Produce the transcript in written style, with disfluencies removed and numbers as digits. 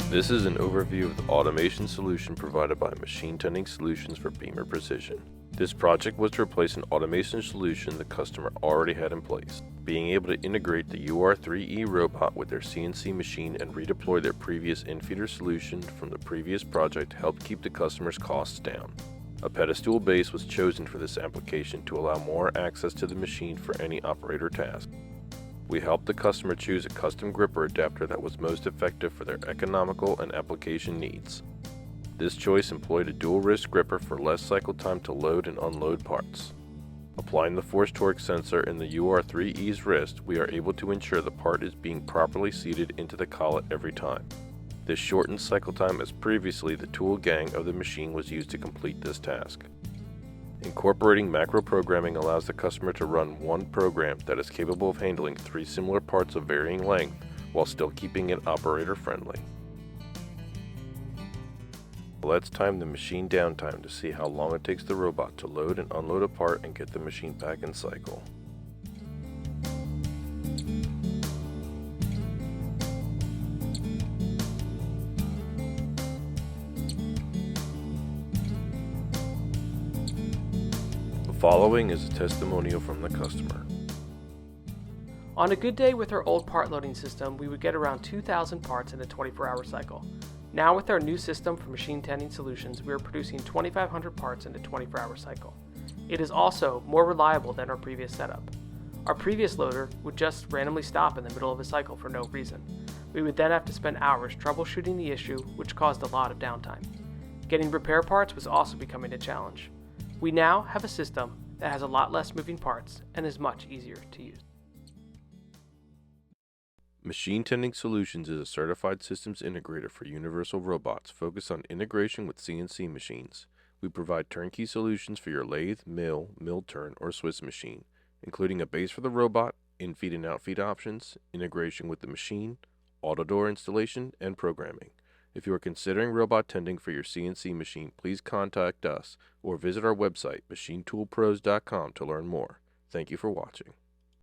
This is an overview of the automation solution provided by Machine Tending Solutions for Beamer Precision. This project was to replace an automation solution the customer already had in place. Being able to integrate the UR3e robot with their CNC machine and redeploy their previous infeeder solution from the previous project helped keep the customer's costs down. A pedestal base was chosen for this application to allow more access to the machine for any operator task. We helped the customer choose a custom gripper adapter that was most effective for their economical and application needs. This choice employed a dual wrist gripper for less cycle time to load and unload parts. Applying the force torque sensor in the UR3e's wrist, we are able to ensure the part is being properly seated into the collet every time. This shortens cycle time as previously the tool gang of the machine was used to complete this task. Incorporating macro programming allows the customer to run one program that is capable of handling 3 similar parts of varying length while still keeping it operator friendly. Let's time the machine downtime to see how long it takes the robot to load and unload a part and get the machine back in cycle. The following is a testimonial from the customer. On a good day with our old part loading system, we would get around 2,000 parts in a 24-hour cycle. Now with our new system for Machine Tending Solutions, we are producing 2,500 parts in a 24-hour cycle. It is also more reliable than our previous setup. Our previous loader would just randomly stop in the middle of a cycle for no reason. We would then have to spend hours troubleshooting the issue, which caused a lot of downtime. Getting repair parts was also becoming a challenge. We now have a system that has a lot less moving parts and is much easier to use. Machine Tending Solutions is a certified systems integrator for universal robots focused on integration with CNC machines. We provide turnkey solutions for your lathe, mill turn, or Swiss machine, including a base for the robot, in-feed and out-feed options, integration with the machine, auto door installation, and programming. If you are considering robot tending for your CNC machine, please contact us or visit our website, machinetoolpros.com, to learn more. Thank you for watching.